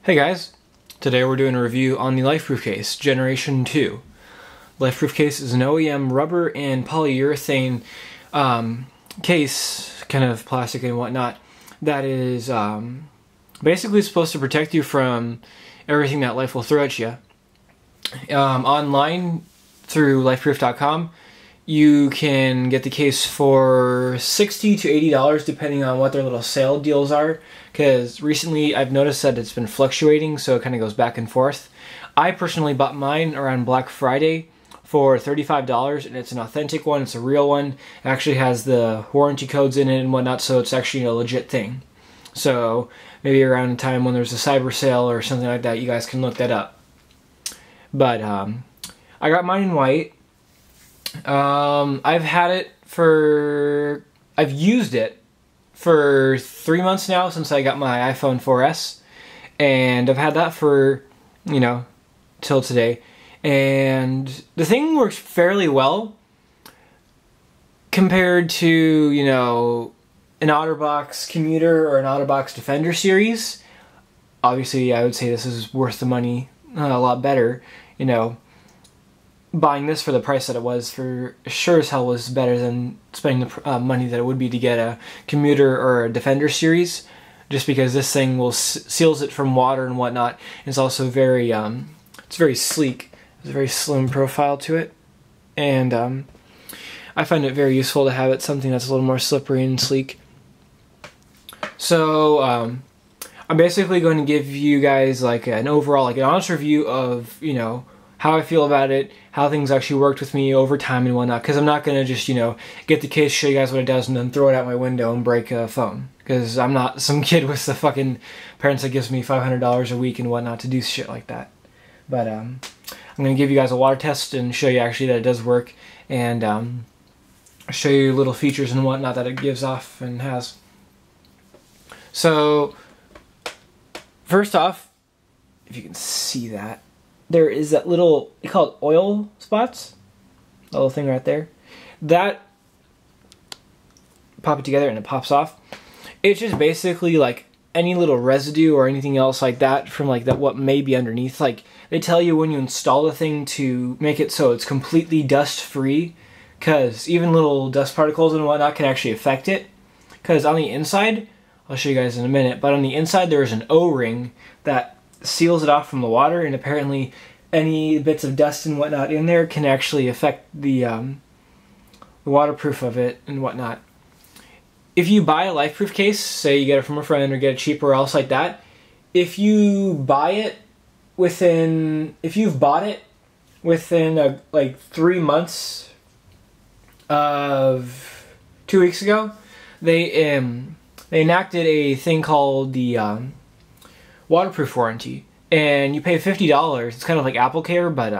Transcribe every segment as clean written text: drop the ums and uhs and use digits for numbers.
Hey guys, today we're doing a review on the LifeProof case, Generation 2. LifeProof case is an OEM rubber and polyurethane case, kind of plastic and whatnot, that is basically supposed to protect you from everything that life will throw at you. Online, through lifeproof.com, you can get the case for $60 to $80 depending on what their little sale deals are, because recently I've noticed that it's been fluctuating, so it kind of goes back and forth. I personally bought mine around Black Friday for $35, and it's an authentic one, it's a real one. It actually has the warranty codes in it and whatnot, so it's actually a legit thing. So maybe around a time when there's a cyber sale or something like that, you guys can look that up. But I got mine in white. I've used it for 3 months now since I got my iPhone 4S, and I've had that for, till today. And the thing works fairly well compared to, an OtterBox Commuter or an OtterBox Defender series. Obviously, I would say this is worth the money a lot better, Buying this for the price that it was for sure as hell was better than spending the money that it would be to get a Commuter or a Defender series, just because this thing will seals it from water and whatnot. It's also very it's very sleek. There's a very slim profile to it, and I find it very useful to have it something that's a little more slippery and sleek. So I'm basically going to give you guys like an overall, an honest review of how I feel about it, how things actually worked with me over time and whatnot, because I'm not going to just, get the case, show you guys what it does, and then throw it out my window and break a phone. Because I'm not some kid with the fucking parents that gives me $500 a week and whatnot to do shit like that. But I'm going to give you guys a water test and show you actually that it does work, and show you little features and whatnot that it gives off and has. So, first off, if you can see that, there is that little, they call it oil spots, that little thing right there. That, pop it together and it pops off. It's just basically like any little residue or anything else like that from what may be underneath. They tell you when you install the thing to make it so it's completely dust free, because even little dust particles and whatnot can actually affect it. Because on the inside, I'll show you guys in a minute, but on the inside there is an O-ring that seals it off from the water, and apparently any bits of dust and whatnot in there can actually affect the waterproof of it and whatnot. If you buy a LifeProof case, say you get it from a friend or get it cheap or else like that, if you've bought it within 3 months of 2 weeks ago, they enacted a thing called the waterproof warranty, and you pay $50. It's kind of like Apple Care, but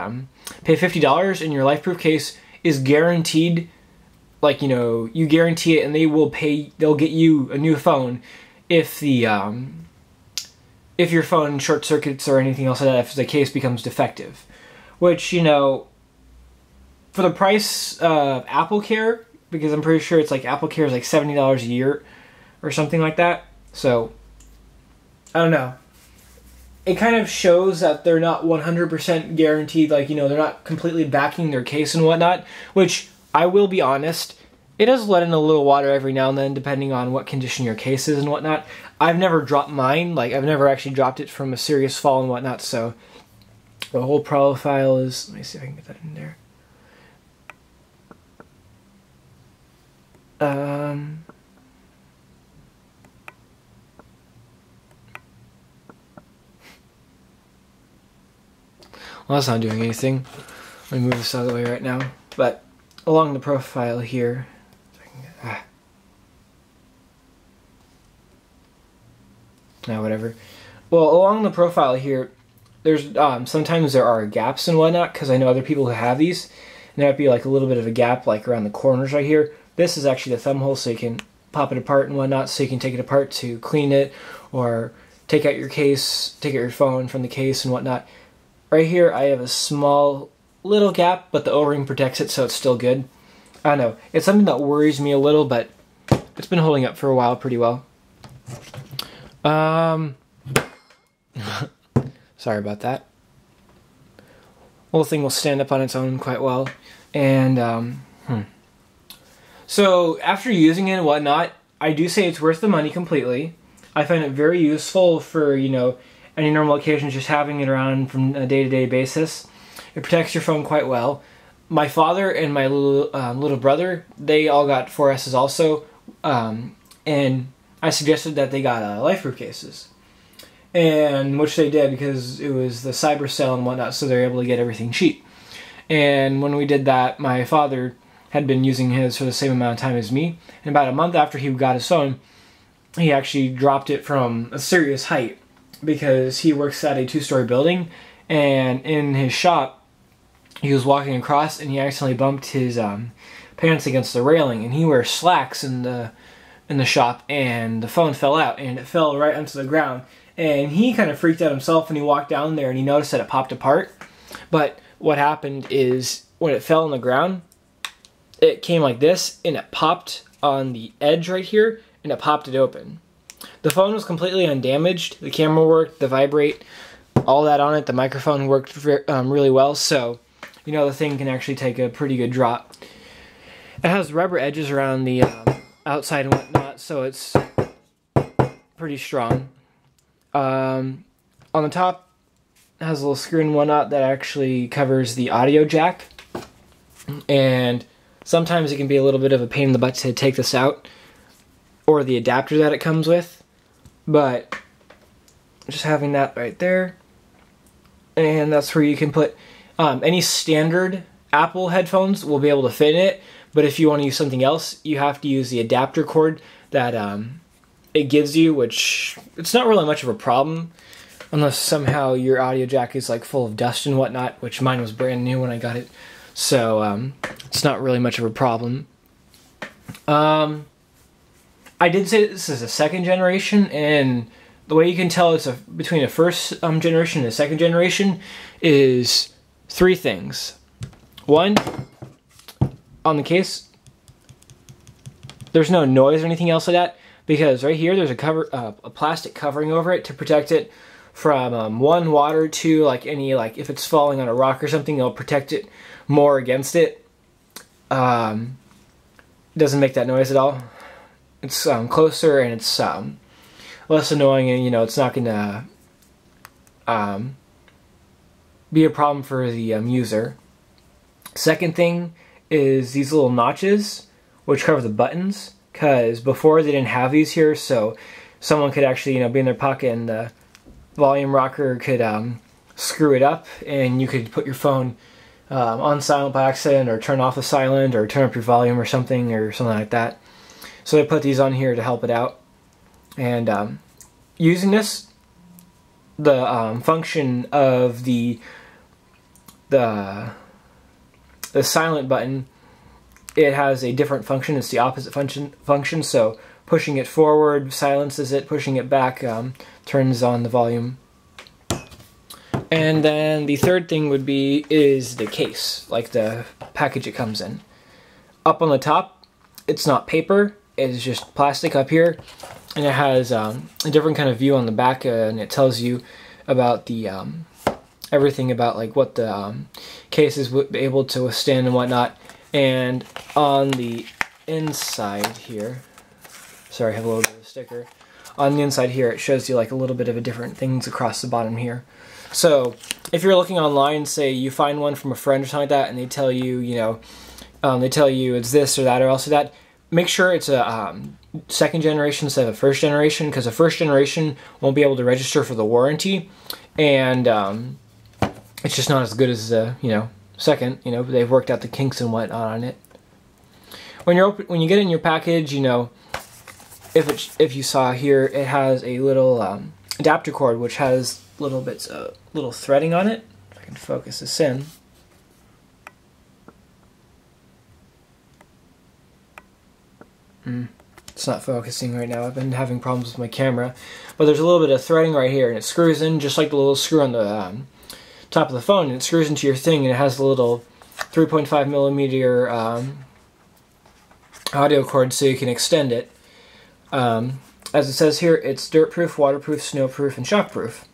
pay $50 and your LifeProof case is guaranteed. You guarantee it, and they'll get you a new phone if your phone short circuits or anything else like that, if the case becomes defective. Which, for the price of Apple Care, because I'm pretty sure it's Apple Care is $70 a year or something like that. So I don't know. It kind of shows that they're not 100% guaranteed, they're not completely backing their case and whatnot, which, I will be honest, it does let in a little water every now and then, depending on what condition your case is and whatnot. I've never dropped mine, I've never actually dropped it from a serious fall and whatnot, so the whole profile is, let me see if I can get that in there. Well, that's not doing anything. Let me move this out of the way right now. But along the profile here, whatever. Well, along the profile here, there's sometimes there are gaps and whatnot, because I know other people who have these. And there might be a little bit of a gap around the corners right here. This is actually the thumb hole, so you can pop it apart and whatnot, so you can take it apart to clean it, or take out your case, take out your phone from the case and whatnot. Right here, I have a small little gap, but the O-ring protects it, so it's still good. I don't know. It's something that worries me a little, but it's been holding up for a while pretty well. Sorry about that. Whole thing will stand up on its own quite well. And so after using it and whatnot, I do say it's worth the money completely. I find it very useful for, you know, any normal occasions, just having it around from a day-to-day basis. It protects your phone quite well. My father and my little brother, they all got 4S's also, and I suggested that they got LifeProof cases, and which they did because it was the cyber sale and whatnot, so they're able to get everything cheap. And when we did that, my father had been using his for the same amount of time as me, and about a month after he got his phone, he actually dropped it from a serious height because he works at a 2-story building, and in his shop, he was walking across and he accidentally bumped his pants against the railing, and he wears slacks in the shop, and the phone fell out and it fell right onto the ground, and he kind of freaked out himself, and he walked down there and he noticed that it popped apart. But what happened is when it fell on the ground, it came like this and it popped on the edge right here and it popped it open. The phone was completely undamaged. The camera worked, the vibrate, all that on it. The microphone worked really well, so you know the thing can actually take a pretty good drop. It has rubber edges around the outside and whatnot, so it's pretty strong. On the top, it has a little screw and whatnot that actually covers the audio jack, and sometimes it can be a little bit of a pain in the butt to take this out, or the adapter that it comes with, but just having that right there, and that's where you can put any standard Apple headphones will be able to fit in it, but if you want to use something else, you have to use the adapter cord that it gives you, which it's not really much of a problem unless somehow your audio jack is like full of dust and whatnot, which mine was brand new when I got it, so it's not really much of a problem. I did say this is a second generation, and the way you can tell it's between a first generation and a second generation is 3 things. 1, on the case, there's no noise or anything else like that, because right here there's a plastic covering over it to protect it from 1, water, 2, like if it's falling on a rock or something, it'll protect it more against it. It doesn't make that noise at all. It's closer, and it's less annoying, and you know it's not gonna be a problem for the user. Second thing is these little notches which cover the buttons, because before they didn't have these here, so someone could actually be in their pocket and the volume rocker could screw it up, and you could put your phone on silent by accident, or turn off the silent, or turn up your volume or something like that. So they put these on here to help it out. And using this, the function of the silent button, it has a different function. It's the opposite function. So pushing it forward silences it, pushing it back turns on the volume. And then the third thing is the case, like the package it comes in. Up on the top, it's not paper, it's just plastic up here, and it has a different kind of view on the back, and it tells you about the everything about like what the case is able to withstand and whatnot. And on the inside here, sorry, I have a little bit of a sticker. On the inside here, it shows you like a little bit of a different things across the bottom here. So if you're looking online, say you find one from a friend or something like that, and they tell you, they tell you it's this or that or else or that, make sure it's a second generation instead of a first generation, because a first generation won't be able to register for the warranty, and it's just not as good as second. They've worked out the kinks and whatnot on it. When you get it in your package, if you saw here, it has a little adapter cord which has little threading on it. If I can focus this in. It's not focusing right now. I've been having problems with my camera. But there's a little bit of threading right here, and it screws in just like the little screw on the top of the phone, and it screws into your thing, and it has a little 3.5 millimeter audio cord so you can extend it. As it says here, it's dirt proof, waterproof, snowproof, and shockproof.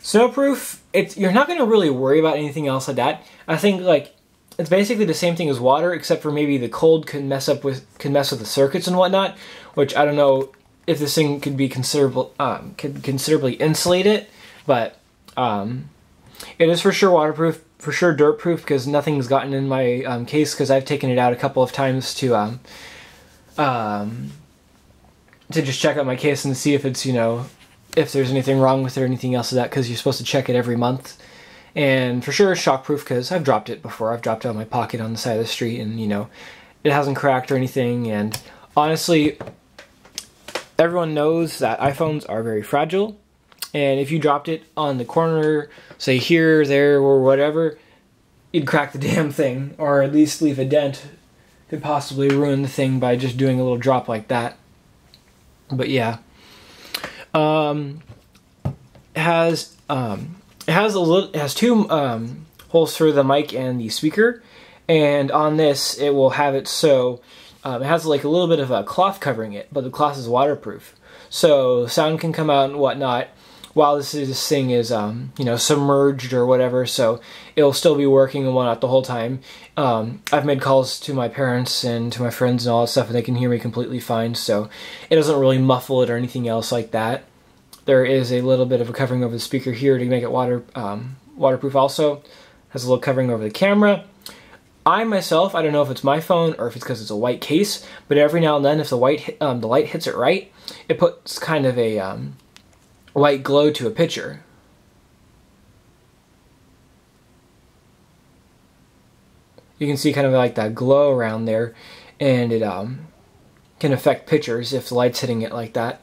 Snowproof, you're not going to really worry about anything else like that. I think like it's basically the same thing as water, except for maybe the cold can mess with the circuits and whatnot, which I don't know if this thing could be considerably insulate it, but it is for sure waterproof, for sure dirt proof, because nothing's gotten in my case, because I've taken it out a couple of times to just check out my case and see if it's, you know, if there's anything wrong with it or anything else of that, because you're supposed to check it every month. And for sure shockproof, because I've dropped it before. I've dropped it out of my pocket on the side of the street, and, you know, it hasn't cracked or anything. And honestly, everyone knows that iPhones are very fragile, and if you dropped it on the corner, say here, there, or whatever, you'd crack the damn thing, or at least leave a dent. Could possibly ruin the thing by just doing a little drop like that. But yeah, it has two holes for the mic and the speaker, and on this it will have it so it has like a little bit of a cloth covering it, but the cloth is waterproof, so sound can come out and whatnot while this thing is you know, submerged or whatever, so it'll still be working and whatnot the whole time. I've made calls to my parents and to my friends and all that stuff, and they can hear me completely fine, so it doesn't really muffle it or anything else like that. There is a little bit of a covering over the speaker here to make it waterproof also. Has a little covering over the camera. I myself, I don't know if it's my phone or if it's because it's a white case, but every now and then if the light hits it right, it puts kind of a white glow to a picture. You can see kind of like that glow around there, and it can affect pictures if the light's hitting it like that.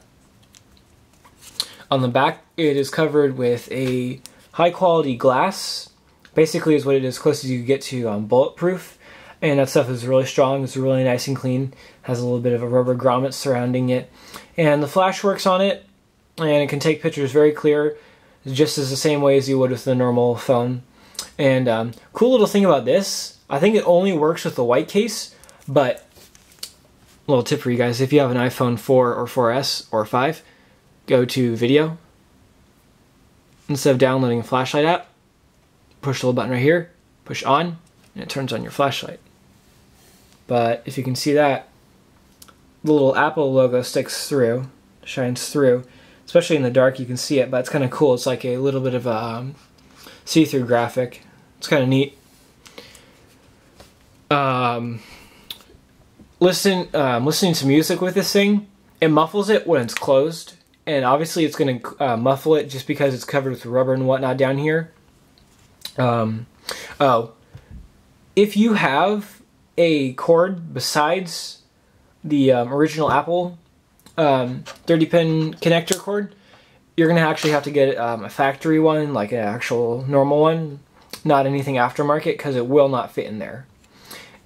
On the back, it is covered with a high quality glass. Basically is what it is, close as you get to bulletproof, and that stuff is really strong. It's really nice and clean. Has a little bit of a rubber grommet surrounding it, and the flash works on it, and it can take pictures very clear, just as the same way as you would with the normal phone. And cool little thing about this, I think it only works with the white case, but a little tip for you guys: if you have an iPhone 4 or 4S or 5, go to video. Instead of downloading a flashlight app, push the little button right here, push on, and it turns on your flashlight. But if you can see that, the little Apple logo sticks through, shines through. Especially in the dark you can see it, but it's kind of cool. It's like a little bit of a see-through graphic. It's kind of neat. Listening to music with this thing, it muffles it when it's closed. And obviously it's going to muffle it just because it's covered with rubber and whatnot down here. If you have a cord besides the original Apple 30-pin connector cord, you're going to actually have to get a factory one, like an actual normal one, not anything aftermarket, because it will not fit in there.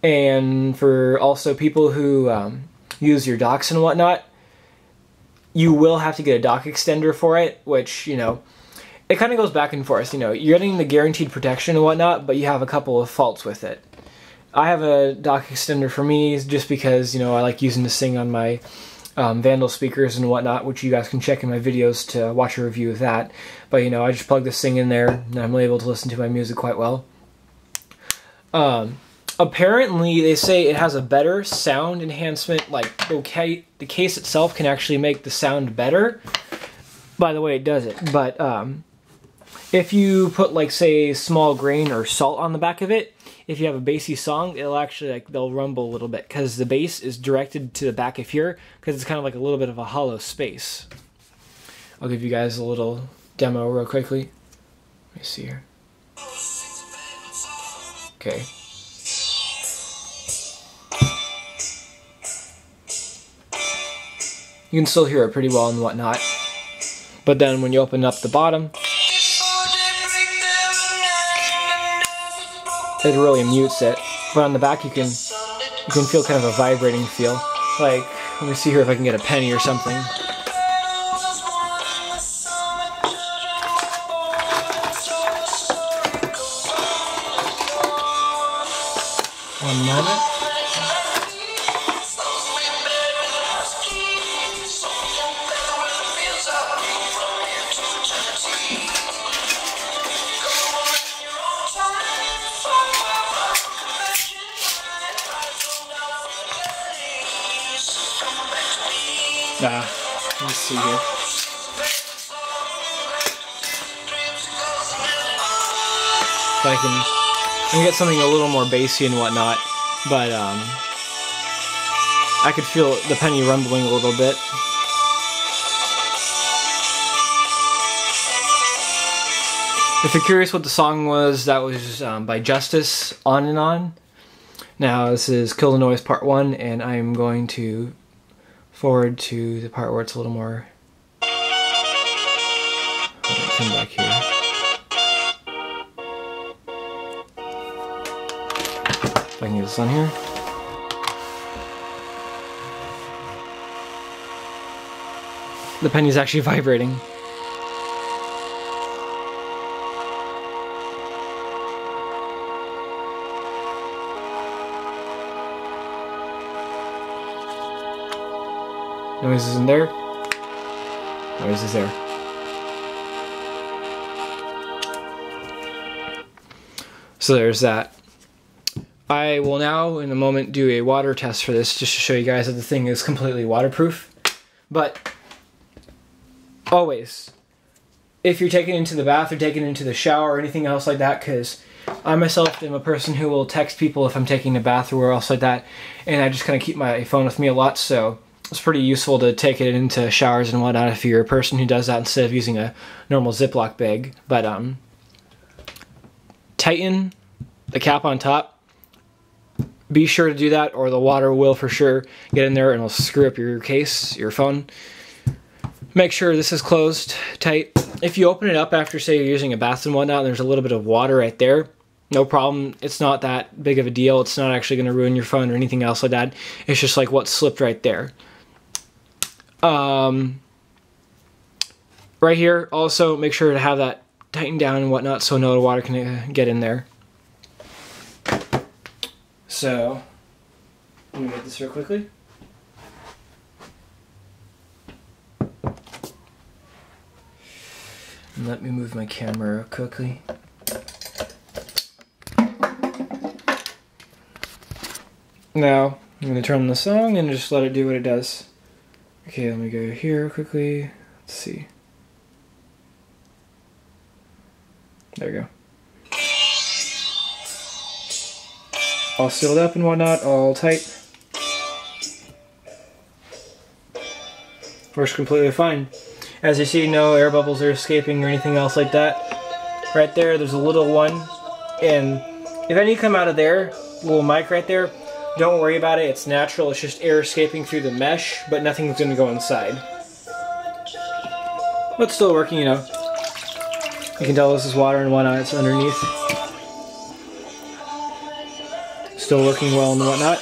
And for also people who use your docks and whatnot, you will have to get a dock extender for it, which, you know, it kind of goes back and forth. You know, you're getting the guaranteed protection and whatnot, but you have a couple of faults with it. I have a dock extender for me just because, you know, I like using this thing on my Vandal speakers and whatnot, which you guys can check in my videos to watch a review of that. But, you know, I just plug this thing in there, and I'm able to listen to my music quite well. Apparently, they say it has a better sound enhancement. Like, okay, the case itself can actually make the sound better. By the way, it does it. But if you put, like, say, small grain or salt on the back of it, if you have a bassy song, it'll actually, like, they'll rumble a little bit, because the bass is directed to the back of here, because it's kind of like a little bit of a hollow space. I'll give you guys a little demo real quickly. Let me see here. Okay. You can still hear it pretty well and whatnot. But then when you open up the bottom, it really mutes it. But on the back you can feel kind of a vibrating feel. Like, let me see here if I can get a penny or something. One moment. Let's see here. If I can get something a little more bassy and whatnot, but I could feel the penny rumbling a little bit. If you're curious what the song was, that was by Justice, On and On. Now this is Kill the Noise Part 1, and I'm going to forward to the part where it's a little more... Come back here. If I can get this on here. The penny's actually vibrating. Noise isn't there. Noise is there. So there's that. I will now, in a moment, do a water test for this, just to show you guys that the thing is completely waterproof. But always, if you're taking it into the bath or taking it into the shower or anything else like that, because I myself am a person who will text people if I'm taking a bath or where else like that, and I just kind of keep my phone with me a lot, so it's pretty useful to take it into showers and whatnot if you're a person who does that instead of using a normal Ziploc bag. But tighten the cap on top. Be sure to do that, or the water will for sure get in there and it'll screw up your case, your phone. Make sure this is closed tight. If you open it up after, say, you're using a bath and whatnot, and there's a little bit of water right there, no problem. It's not that big of a deal. It's not actually going to ruin your phone or anything else like that. It's just like what slipped right there. Right here, also make sure to have that tightened down and whatnot so no water can get in there. So, let me get this real quickly. And let me move my camera quickly. Now, I'm going to turn on the song and just let it do what it does. Okay, let me go here quickly. Let's see. There we go. All sealed up and whatnot, all tight. Works completely fine. As you see, no air bubbles are escaping or anything else like that. Right there, there's a little one. And if any come out of there, little mic right there, don't worry about it. It's natural. It's just air escaping through the mesh, but nothing's going to go inside. But still working, you know. You can tell this is water and whatnot. It's underneath. Still working well and whatnot.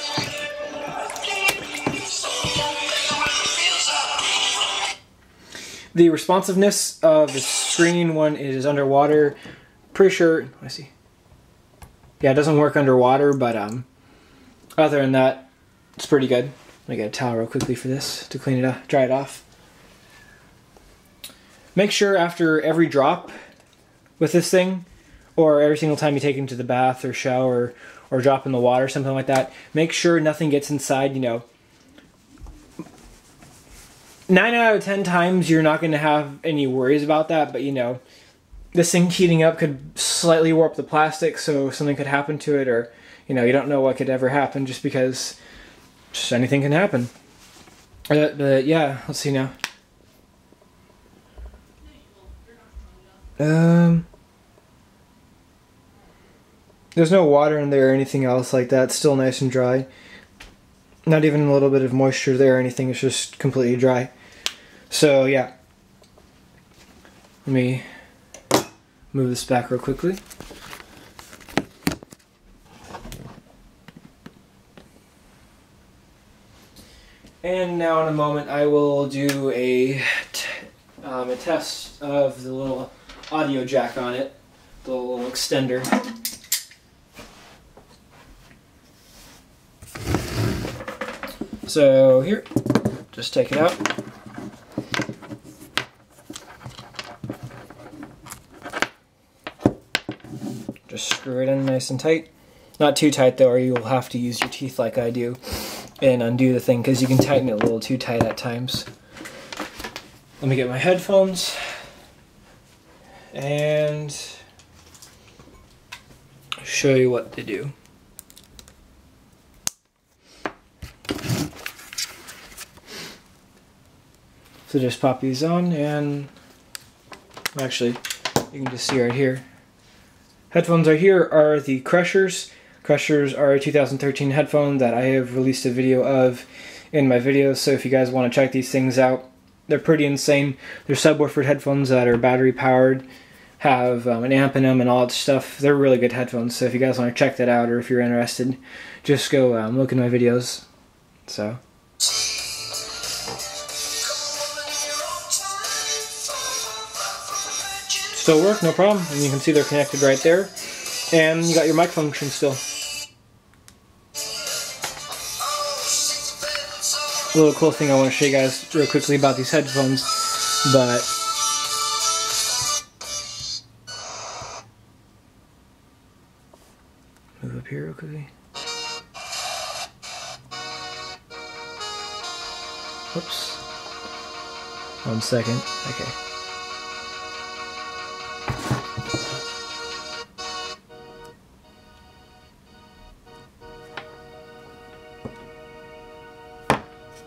The responsiveness of the screen when it is underwater, pretty sure, let's see. Yeah, it doesn't work underwater, but other than that, it's pretty good. Let me get a towel real quickly for this to clean it up, dry it off. Make sure after every drop with this thing, or every single time you take it into the bath or shower or drop in the water, something like that, make sure nothing gets inside, you know. 9 out of 10 times you're not going to have any worries about that, but you know, this thing heating up could slightly warp the plastic, so something could happen to it, or you know, you don't know what could ever happen just because just anything can happen. But yeah, let's see now. There's no water in there or anything else like that. It's still nice and dry. Not even a little bit of moisture there or anything. It's just completely dry. So yeah. Let me move this back real quickly. And now in a moment I will do a test of the little audio jack on it, the little extender. So here, just take it out. Just screw it in nice and tight. Not too tight though, or you'll have to use your teeth like I do and undo the thing, because you can tighten it a little too tight at times. Let me get my headphones and show you what they do. So just pop these on, and actually you can just see right here. Headphones right here are the Crushers. Crushers are a 2013 headphone that I have released a video of in my videos, so if you guys want to check these things out, they're pretty insane. They're sub-woofer headphones that are battery powered, have an amp in them and all that stuff. They're really good headphones, so if you guys want to check that out, or if you're interested, just go look in my videos. So. Still work, no problem, and you can see they're connected right there. And you got your mic function still. A little cool thing I want to show you guys real quickly about these headphones, but move up here real quickly. Whoops. 1 second. Okay.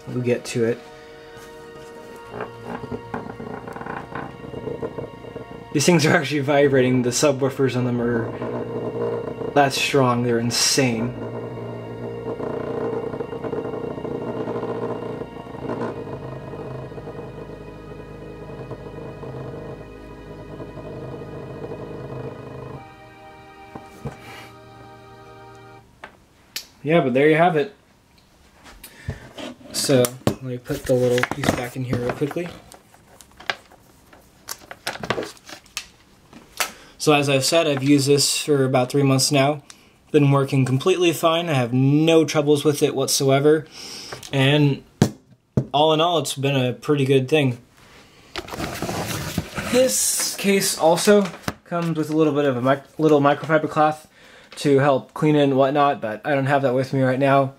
We'll get to it. These things are actually vibrating. The subwoofers on them are that strong. They're insane. Yeah, but there you have it. So, let me put the little piece back in here real quickly. So as I've said, I've used this for about 3 months now. Been working completely fine. I have no troubles with it whatsoever. And all in all, it's been a pretty good thing. This case also comes with a little bit of a little microfiber cloth to help clean it and whatnot, but I don't have that with me right now.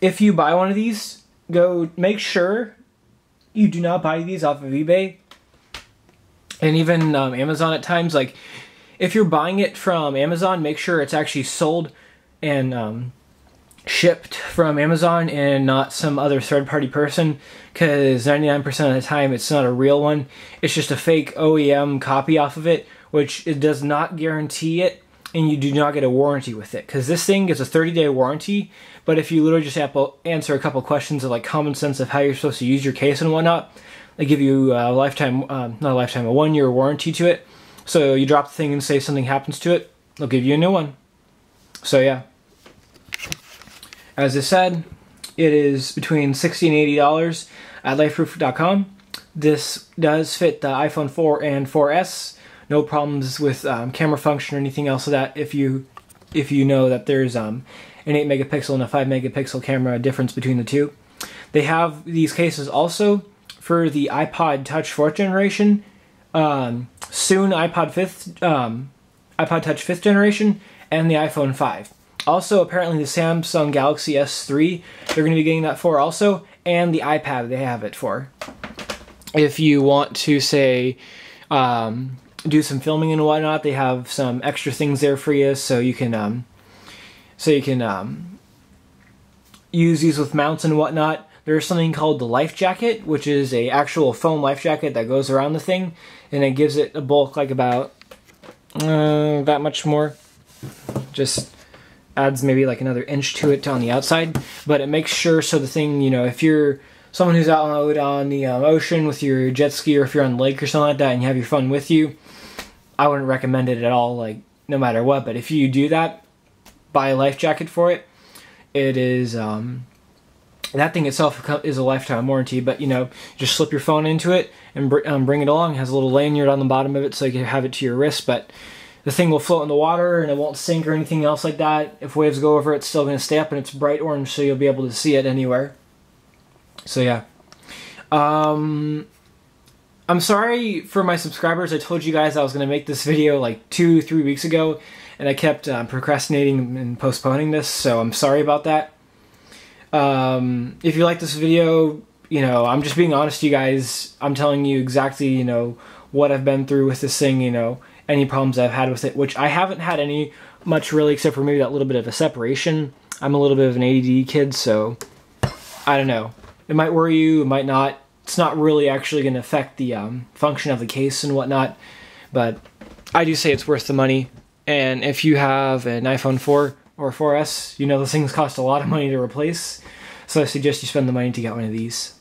If you buy one of these, go make sure you do not buy these off of eBay and even Amazon at times. Like, if you're buying it from Amazon, make sure it's actually sold and shipped from Amazon and not some other third-party person, because 99% of the time it's not a real one. It's just a fake OEM copy off of it, which it does not guarantee it, and you do not get a warranty with it, because this thing is a 30-day warranty. But if you literally just answer a couple questions of like common sense of how you're supposed to use your case and whatnot, they give you a lifetime, not a lifetime, a 1-year warranty to it. So you drop the thing and say something happens to it, they'll give you a new one. So yeah. As I said, it is between $60 and $80 at lifeproof.com. This does fit the iPhone 4 and 4S. No problems with camera function or anything else of that. If you know that there's an 8 megapixel and a 5 megapixel camera difference between the two. They have these cases also for the iPod Touch 4th generation, soon iPod Touch 5th generation, and the iPhone 5. Also, apparently the Samsung Galaxy S3, they're going to be getting that for also, and the iPad they have it for. If you want to, say, do some filming and whatnot, they have some extra things there for you, so you can use these with mounts and whatnot. There's something called the life jacket, which is a actual foam life jacket that goes around the thing, and it gives it a bulk like about that much more. Just adds maybe like another inch to it on the outside, but it makes sure so the thing, you know, if you're someone who's out on the ocean with your jet ski, or if you're on the lake or something like that and you have your phone with you, I wouldn't recommend it at all, like no matter what. But if you do that, buy a life jacket for it. It is that thing itself is a lifetime warranty, but you know, just slip your phone into it and bring it along. It has a little lanyard on the bottom of it so you can have it to your wrist, but the thing will float in the water and it won't sink or anything else like that. If waves go over it, it's still going to stay up, and it's bright orange, so you'll be able to see it anywhere. So yeah. I'm sorry for my subscribers. I told you guys I was going to make this video like 2-3 weeks ago, and I kept procrastinating and postponing this, so I'm sorry about that. If you like this video, you know, I'm just being honest to you guys. I'm telling you exactly, you know, what I've been through with this thing, you know, any problems I've had with it, which I haven't had any much really, except for maybe that little bit of a separation. I'm a little bit of an ADD kid, so I don't know. It might worry you, it might not. It's not really actually going to affect the function of the case and whatnot, but I do say it's worth the money. And if you have an iPhone 4 or 4S, you know those things cost a lot of money to replace, so I suggest you spend the money to get one of these.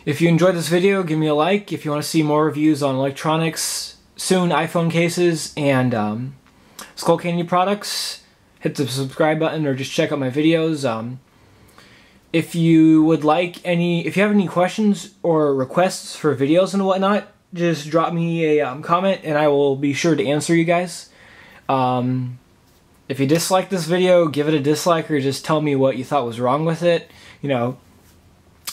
If you enjoyed this video, give me a like. If you want to see more reviews on electronics, soon iPhone cases, and Skull Candy products, hit the subscribe button or just check out my videos. If you would like if you have any questions or requests for videos and whatnot, just drop me a comment and I will be sure to answer you guys. If you dislike this video, give it a dislike or just tell me what you thought was wrong with it. You know,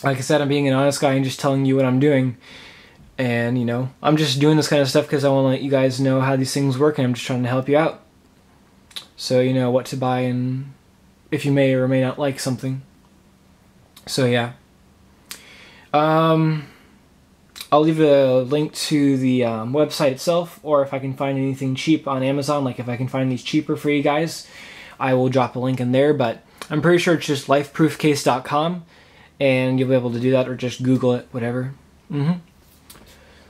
like I said, I'm being an honest guy and just telling you what I'm doing. And, you know, I'm just doing this kind of stuff because I want to let you guys know how these things work, and I'm just trying to help you out. So you know what to buy and if you may or may not like something. So yeah. I'll leave a link to the website itself, or if I can find anything cheap on Amazon, like if I can find these cheaper for you guys, I will drop a link in there, but I'm pretty sure it's just lifeproofcase.com, and you'll be able to do that, or just Google it, whatever.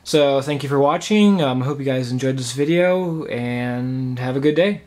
So thank you for watching. I hope you guys enjoyed this video, and have a good day.